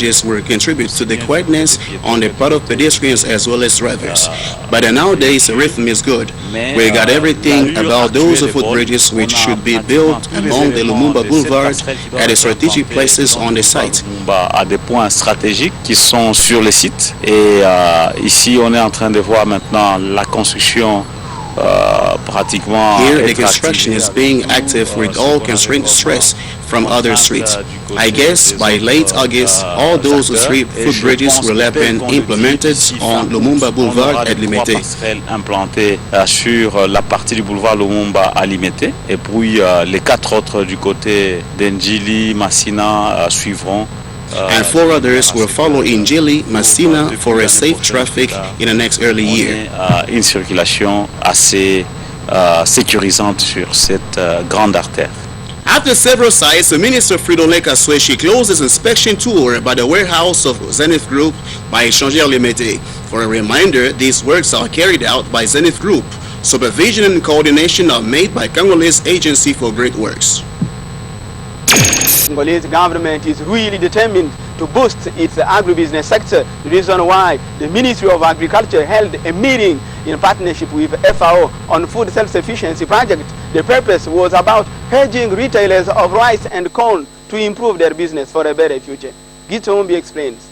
will contribute to the quietness on the part of pedestrians as well as drivers. But nowadays, the rhythm is good. We got everything about those footbridges which should be built along the Lumumba Boulevard at the strategic places on the site. À des points stratégiques qui sont sur le site. Et ici, on est en train de voir maintenant la construction pratiquement. Here, the construction is being active with all constraint stress from other streets. I guess by late August, all those three footbridges will have been implemented on Lumumba Boulevard at Limité. Implanté sur la partie du boulevard Lumumba à Limité. Et puis les 4 autres du côté d'Ndjili, Massina suivront. And 4 others will follow in Njili, Massina for a safe traffic in the next early year. Une circulation assez sécurisante sur cette grande artère. After several sites, the Minister Fridolin Kasweshi closed his inspection tour by the warehouse of Zenith Group by Échangeur Limité. For a reminder, these works are carried out by Zenith Group. Supervision and coordination are made by Congolese Agency for Great Works. Congolese government is really determined to boost its agribusiness sector. The reason why the Ministry of Agriculture held a meeting in partnership with FAO on food self-sufficiency project. The purpose was about urging retailers of rice and corn to improve their business for a better future. Gitombi explains.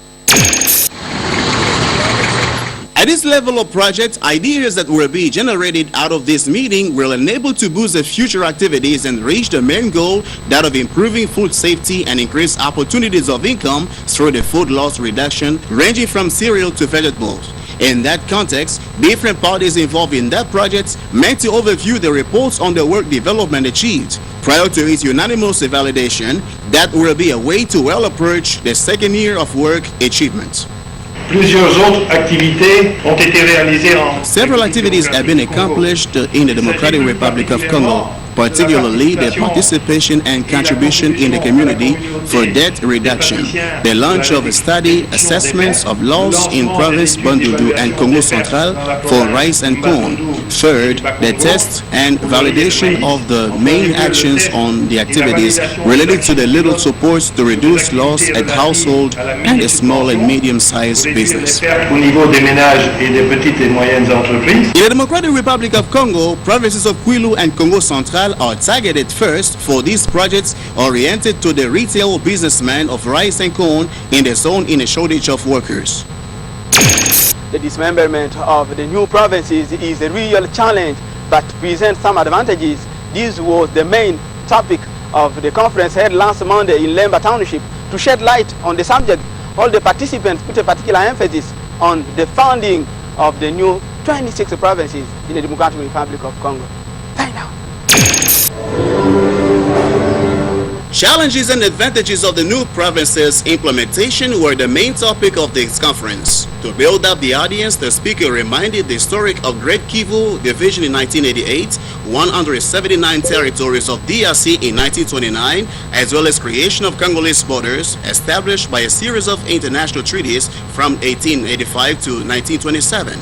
At this level of project, ideas that will be generated out of this meeting will enable to boost the future activities and reach the main goal, that of improving food safety and increase opportunities of income through the food loss reduction, ranging from cereal to vegetables. In that context, different parties involved in that project meant to overview the reports on the work development achieved. Prior to its unanimous validation, that will be a way to well approach the second year of work achievement. Several activities have been accomplished in the Democratic Republic of Congo, particularly the participation and contribution in the community for debt reduction, the launch of a study assessments of laws in province Bandundu and Congo Central for rice and corn. Third, the test and validation of the main actions on the activities related to the little supports to reduce loss at household and the small and medium-sized business. In the Democratic Republic of Congo, provinces of Kwilu and Congo Central are targeted first for these projects oriented to the retail businessmen of rice and corn in the zone in a shortage of workers. The dismemberment of the new provinces is a real challenge but presents some advantages. This was the main topic of the conference held last Monday in Lemba Township. To shed light on the subject, all the participants put a particular emphasis on the founding of the new 26 provinces in the Democratic Republic of Congo. Bye now. Challenges and advantages of the new provinces implementation were the main topic of this conference. To build up the audience, the speaker reminded the historic of Great Kivu division in 1988, 179 territories of DRC in 1929, as well as creation of Congolese borders established by a series of international treaties from 1885 to 1927.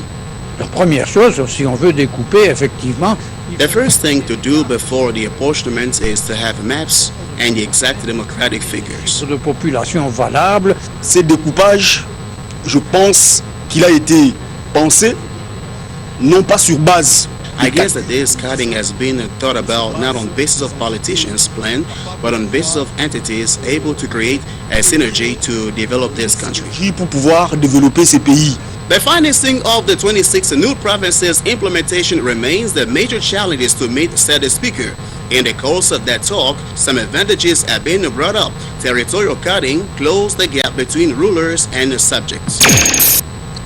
La première chose, si on veut découper, effectivement, the first thing to do before the apportionment is to have maps and the exact democratic figures. De population valable. Ce découpage, je pense qu'il a été pensé non pas sur base. I guess that this cutting has been thought about not on basis of politicians' plan, but on basis of entities able to create a synergy to develop this country. Pour pouvoir développer ces pays. The financing of the 26 new provinces implementation remains the major challenges to meet, said the speaker. In the course of that talk, some advantages have been brought up. Territorial cutting closed the gap between rulers and the subjects.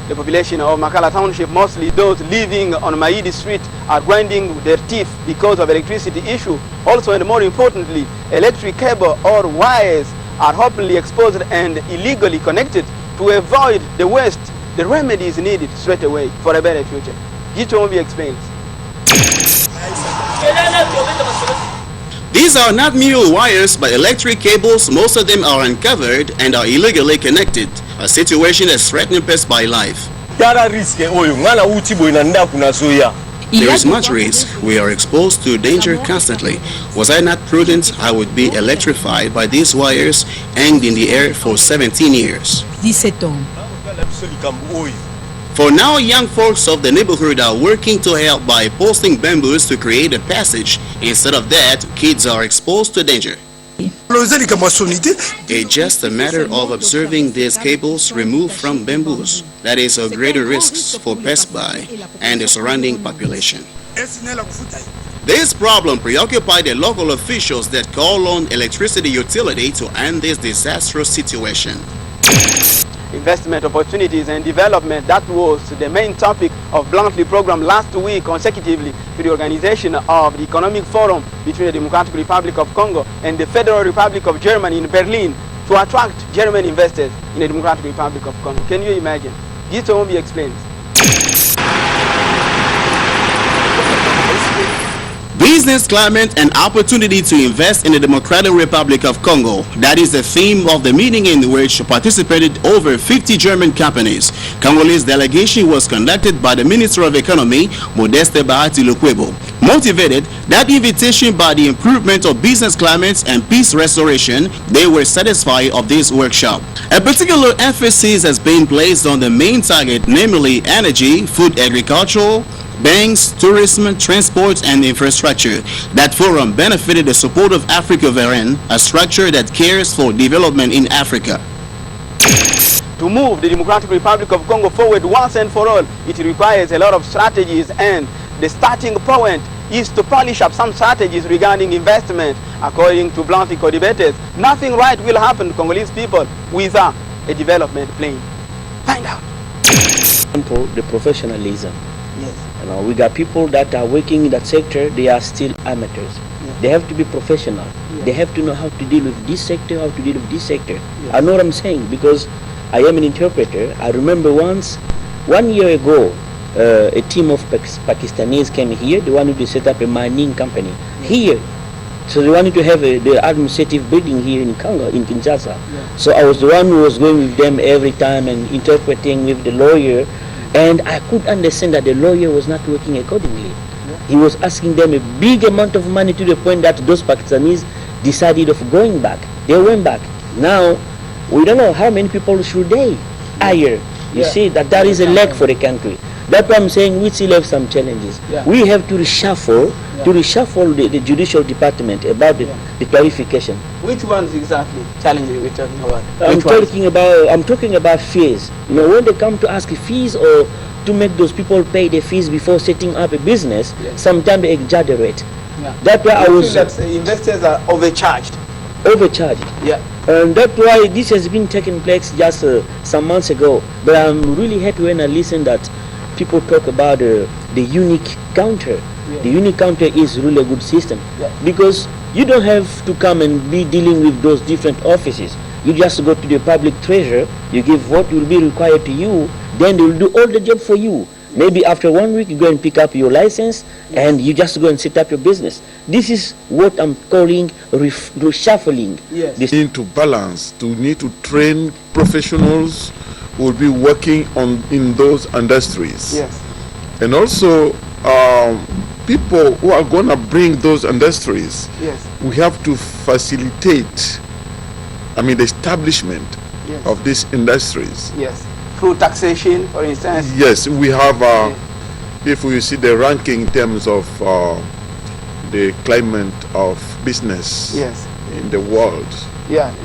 The population of Makala Township, mostly those living on Maidi Street, are grinding their teeth because of electricity issue. Also, and more importantly, electric cable or wires are openly exposed and illegally connected. To avoid the waste, the remedy is needed straight away for a better future. Gitombi explains. These are not mere wires but electric cables. Most of them are uncovered and are illegally connected, a situation that's threatening peace by life. There is much risk. We are exposed to danger constantly. Was I not prudent, I would be electrified by these wires hanged in the air for 17 years. 17 ans. For now, young folks of the neighborhood are working to help by posting bamboos to create a passage. Instead of that, kids are exposed to danger. It's just a matter of observing these cables removed from bamboos. That is a greater risk for passers-by and the surrounding population. This problem preoccupied the local officials that call on electricity utility to end this disastrous situation. Investment opportunities and development, that was the main topic of Bluntly program last week consecutively to the organization of the Economic Forum between the Democratic Republic of Congo and the Federal Republic of Germany in Berlin to attract German investors in the Democratic Republic of Congo. Can you imagine? This will be explained. Business climate and opportunity to invest in the Democratic Republic of Congo. That is the theme of the meeting in which participated over 50 German companies. Congolese delegation was conducted by the Minister of Economy, Modeste Bahati Lukwebo. Motivated that invitation by the improvement of business climates and peace restoration, they were satisfied of this workshop. A particular emphasis has been placed on the main target, namely energy, food, agricultural, banks, tourism, transport, and infrastructure. That forum benefited the support of Africa Veren, a structure that cares for development in Africa. To move the Democratic Republic of Congo forward once and for all, it requires a lot of strategies, and the starting point is to polish up some strategies regarding investment. According to Bluntly co-debaters, nothing right will happen to Congolese people without a development plan. Find out. The professionalism. Yes. We got people that are working in that sector, they are still amateurs. Yeah. They have to be professional. Yeah. They have to know how to deal with this sector, how to deal with this sector. Yes. I know what I'm saying because I am an interpreter. I remember once, 1 year ago, a team of Pakistanis came here. They wanted to set up a mining company here. So they wanted to have the administrative building here in Congo, in Kinshasa. Yeah. So I was the one who was going with them every time and interpreting with the lawyer. And I could understand that the lawyer was not working accordingly. Yeah. He was asking them a big amount of money to the point that those Pakistanis decided of going back. They went back. Now, we don't know how many people should they hire. You see, that is a leg for the country. That's why I'm saying we still have some challenges. Yeah. We have to reshuffle, the judicial department about the clarification. Which ones exactly challenges we're talking about? I'm talking about fees. When they come to ask fees or to make those people pay the fees before setting up a business, sometimes they exaggerate. Yeah. That's why I was that investors are overcharged. Yeah. And that's why this has been taking place just some months ago. But I'm really happy when I listen that people talk about the unique counter. Yeah. The unique counter is really a good system because you don't have to come and be dealing with those different offices. You just go to the public treasurer, you give what will be required to you, then they will do all the job for you. Maybe after 1 week you go and pick up your license and you just go and set up your business. This is what I'm calling reshuffling. Yes. We need to balance, need to train professionals who will be working in those industries. Yes. And also people who are going to bring those industries. Yes. We have to facilitate, the establishment of these industries. Yes. Through taxation, for instance. Yes, we have, if we see the ranking in terms of the climate of business in the world,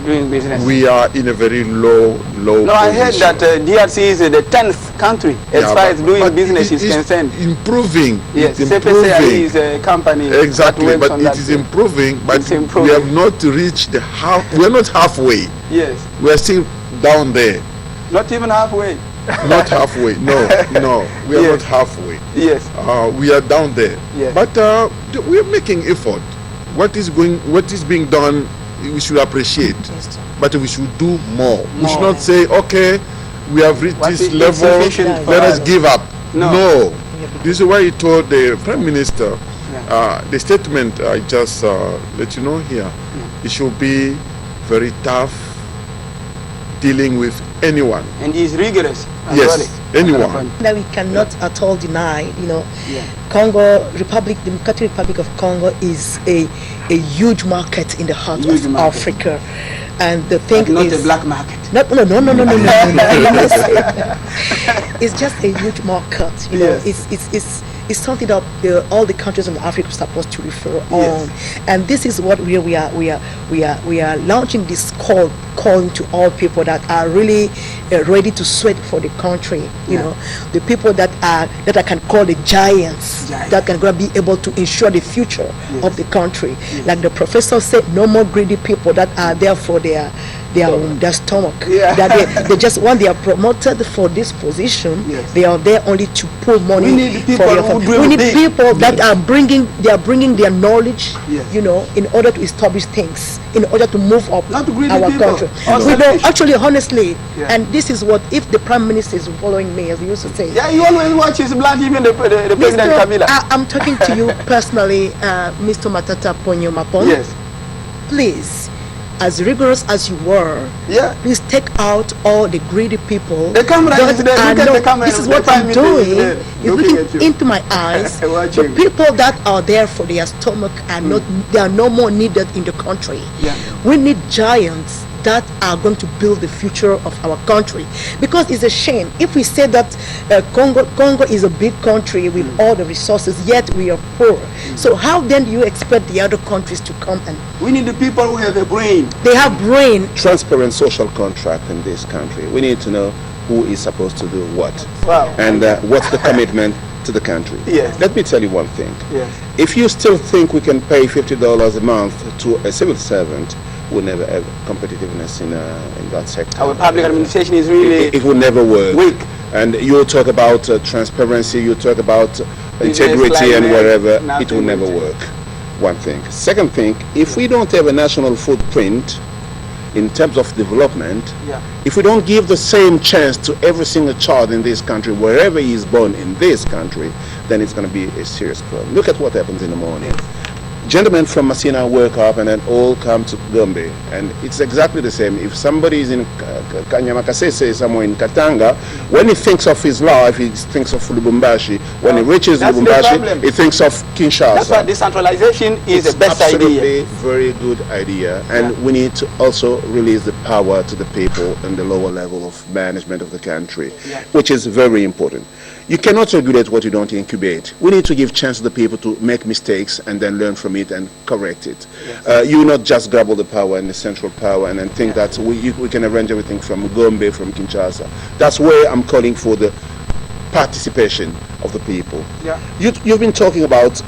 doing business. we are in a very low No, I heard position. that DRC is the 10th country as far as doing business is concerned. Improving. Yes, it's CPCI improving. is a company Exactly, that works but on it that is field. improving, but It's improving. we have not reached the half. We are not halfway. Yes, We are still down there. not even halfway. Not halfway. No, we are Yes. not halfway. Yes, We are down there. Yes. But we are making effort. What is being done, we should appreciate. But we should do more. We should not say, okay, we have reached What this is level, insufficient for let us us. give up. No. This is why he told the Prime Minister, the statement I just let you know here, it should be very tough, dealing with anyone. And he is rigorous. Yes, anyone. That we cannot at all deny, Congo, Democratic Republic of Congo is a huge market in the heart of Africa. And the thing not is a black market. No. It's just a huge market. It's something that all the countries in Africa are supposed to refer on. And this is what we are launching this call to all people that are really ready to sweat for the country. The people that I can call the giants. That can be able to ensure the future of the country. Like the professor said, no more greedy people that are there for their stomach. That they just, when they are promoted for this position, they are there only to pull money. We need people we need people that are bringing their knowledge, in order to establish things, in order to move up our country. We don't actually, honestly, and this is what, if the Prime Minister is following me, as he used to say. Yeah, you always watch his blood, even the President Kabila. I'm talking to you personally, Mr. Matata Ponyo Mapon. Yes. Please, as rigorous as you were, please take out all the greedy people. The camera is there. Look at the camera. This is what I'm doing. Is looking into my eyes. The people that are there for their stomach are not. They are no more needed in the country. We need giants that are going to build the future of our country, because it's a shame if we say that Congo is a big country with all the resources, yet we are poor. So how then do you expect the other countries to come? And we need the people who have a brain. They have brain. Transparent social contract in this country. We need to know who is supposed to do what, and what's the commitment to the country. Let me tell you one thing. If you still think we can pay $50 a month to a civil servant, we'll never have competitiveness in that sector. Our public administration is really it will never work. Weak. And you talk about transparency, you talk about integrity and whatever, it will never work. One thing. Second thing, if we don't have a national footprint in terms of development, if we don't give the same chance to every single child in this country, wherever he is born in this country, then it's going to be a serious problem. Look at what happens in the morning. Gentlemen from Masina work up and then all come to Gombe, and it's exactly the same. If somebody is in Kanyamakasese, somewhere in Katanga, when he thinks of his life, he thinks of Lubumbashi. When he reaches Lubumbashi, he thinks of Kinshasa. That's why decentralization is the best idea. Absolutely, very good idea, and we need to also release the power to the people and the lower level of management of the country, which is very important. You cannot regulate what you don't incubate. We need to give chance to the people to make mistakes and then learn from it and correct it. You not just grab all the power and the central power and then think that we can arrange everything from Gombe, from Kinshasa. That's where I'm calling for the participation of the people. You've been talking about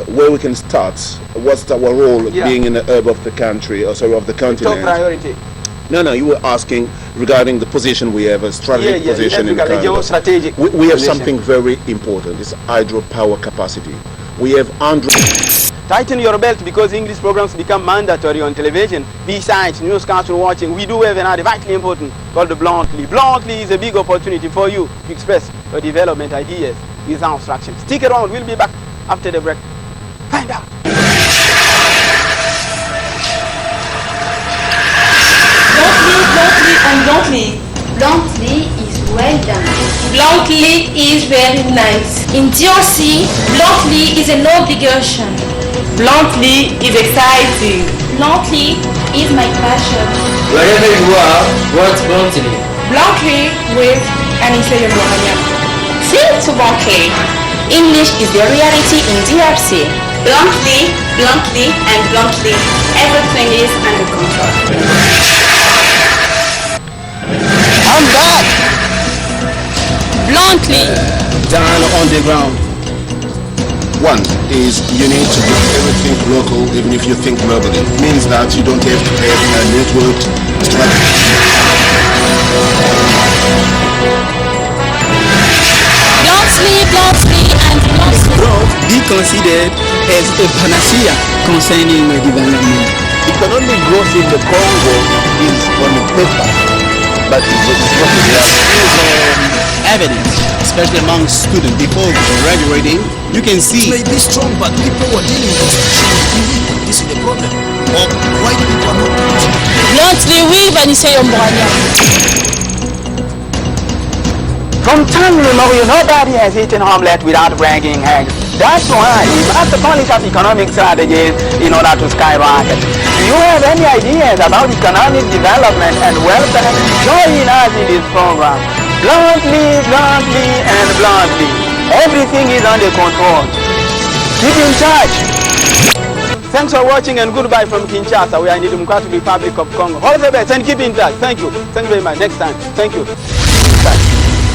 where we can start. What's our role being in the herb of the country, or sorry, of the continent? Top priority. No, you were asking regarding the position we have, a strategic position in Congo. Geostrategic we have something very important. It's hydropower capacity. We have Tighten your belt, because English programs become mandatory on television. Besides newscasts watching, we do have another vitally important called the Bluntly. Bluntly is a big opportunity for you to express your development ideas without obstruction. Stick around, we'll be back after the break. Find out. Bluntly is well done. Bluntly is very nice. In DRC, bluntly is an obligation. Bluntly is exciting. Bluntly is my passion. Wherever you are, what's bluntly? Bluntly with Anissa Yobohanya. Sing to Bluntly. English is the reality in DRC. Bluntly, and bluntly, everything is under control. I'm back. Bluntly. Down on the ground. One is you need to do everything local, even if you think globally. It means that you don't have to have a networked strategy. Bluntly. Growth be considered as a panacea concerning development. Economic growth in the Congo is on the paper, but it's not the reality. Evidence, especially among students before graduating, you can see. It may be strong, but people who are dealing with this is the problem. Or white people are not. Bluntly, oui, Vanessa Yombrania. From time immemorial, nobody has eaten omelette without bringing eggs. That's why we must polish up economic strategies in order to skyrocket. Do you have any ideas about economic development and welfare? Join us in this program. Bluntly, bluntly, and bluntly. Everything is under control. Keep in touch. Thanks for watching and goodbye from Kinshasa. We are in the Democratic Republic of Congo. All the best and keep in touch. Thank you. Thank you very much. Next time. Thank you.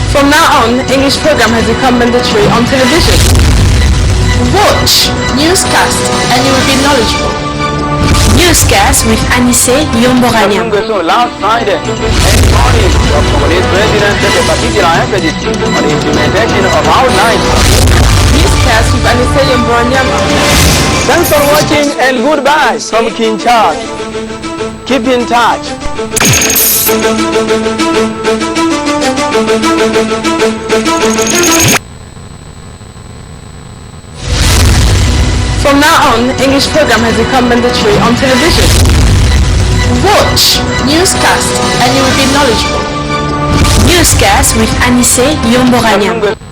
From now on, English program has become mandatory on television. Watch newscast and you will be knowledgeable. Newscast with Anisse Yomborania. Last Friday, morning, the Congolese president took a particular emphasis on the implementation of outlines. Newscast with Anisse Yomborania. Thanks for watching and goodbye from Kinshasa. Keep in touch. From now on, English program has become mandatory on television. Watch newscast and you will be knowledgeable. Newscast with Anisse Yomborania.